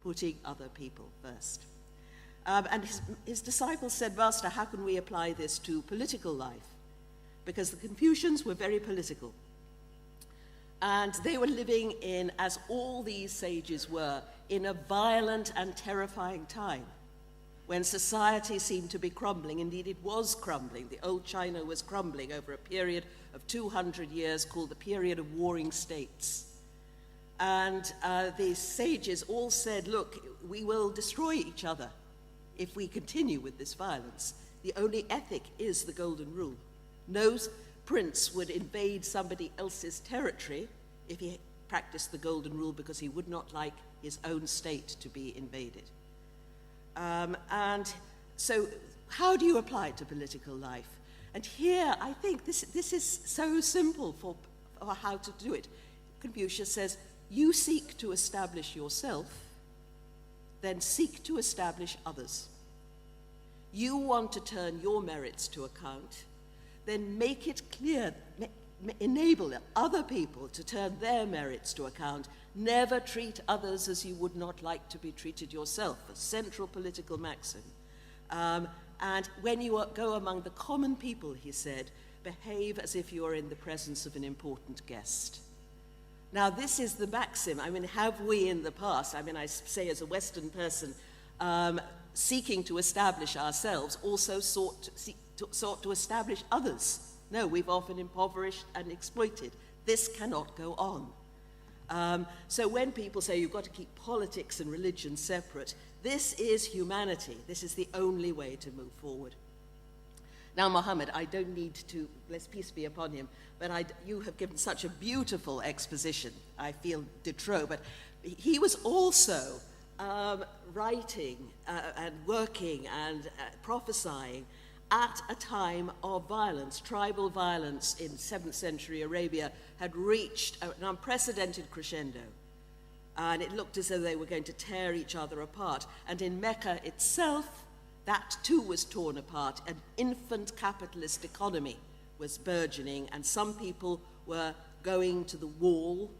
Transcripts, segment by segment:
Putting other people first. And his disciples said, "Master, how can we apply this to political life?" Because the Confucians were very political. And they were living in, as all these sages were, in a violent and terrifying time when society seemed to be crumbling. Indeed, it was crumbling. The old China was crumbling over a period of 200 years called the period of warring states. And the sages all said, "Look, we will destroy each other if we continue with this violence. The only ethic is the golden rule. No prince would invade somebody else's territory if he practiced the golden rule because he would not like his own state to be invaded." And so how do you apply it to political life? And here I think this is so simple for how to do it. Confucius says, you seek to establish yourself, then seek to establish others. You want to turn your merits to account, then make it clear, enable other people to turn their merits to account. Never treat others as you would not like to be treated yourself, a central political maxim. And when you go among the common people, he said, behave as if you are in the presence of an important guest. Now, this is the maxim. I mean, have we in the past, I mean, I say as a Western person, seeking to establish ourselves, also sought to establish others? No, we've often impoverished and exploited. This cannot go on. So when people say you've got to keep politics and religion separate, this is humanity. This is the only way to move forward. Now, Muhammad, I don't need to, bless peace be upon him, but you have given such a beautiful exposition, I feel de trop, but he was also writing and working and prophesying at a time of violence. Tribal violence in 7th century Arabia had reached an unprecedented crescendo, and it looked as though they were going to tear each other apart. And in Mecca itself, that too was torn apart. An infant capitalist economy was burgeoning, and some people were going to the wall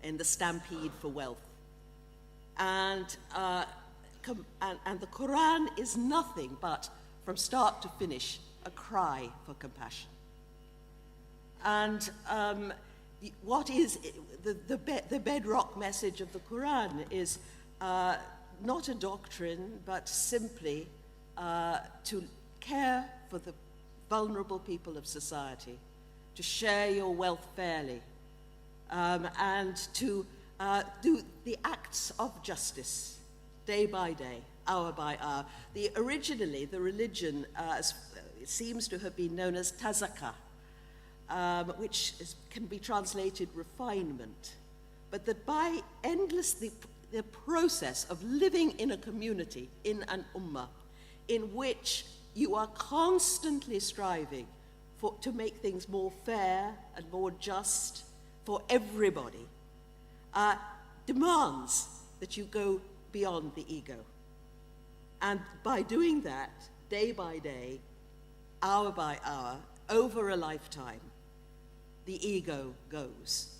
in the stampede for wealth. And the Quran is nothing but, from start to finish, a cry for compassion. And what is the bedrock message of the Quran is not a doctrine, but simply to care for the vulnerable people of society, to share your wealth fairly, and to do the acts of justice day by day, hour by hour. Originally, the religion seems to have been known as tazakah, which can be translated refinement, but that by the process of living in a community, in an ummah, in which you are constantly striving to make things more fair and more just for everybody, demands that you go beyond the ego. And by doing that, day by day, hour by hour, over a lifetime, the ego goes.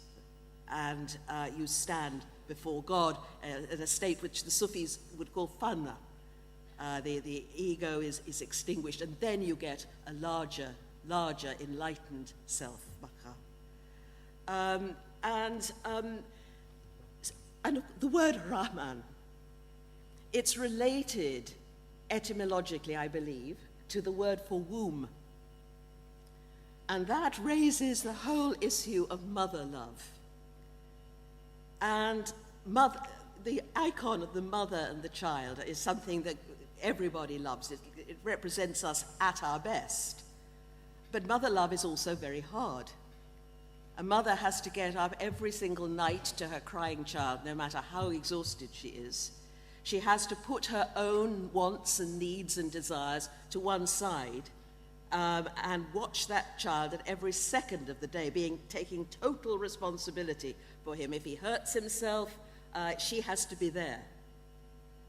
And you stand before God in a state which the Sufis would call fana. The ego is extinguished, and then you get a larger enlightened self, Baka. And the word Rahman, it's related etymologically, I believe, to the word for womb. And that raises the whole issue of mother love. And the icon of the mother and the child is something that everybody loves. It represents us at our best. But mother love is also very hard. A mother has to get up every single night to her crying child, no matter how exhausted she is. She has to put her own wants and needs and desires to one side and watch that child at every second of the day, taking total responsibility for him. If he hurts himself, she has to be there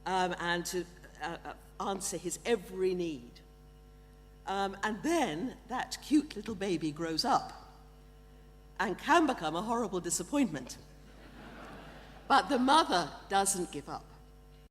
and to answer his every need. And then that cute little baby grows up. and can become a horrible disappointment. But the mother doesn't give up.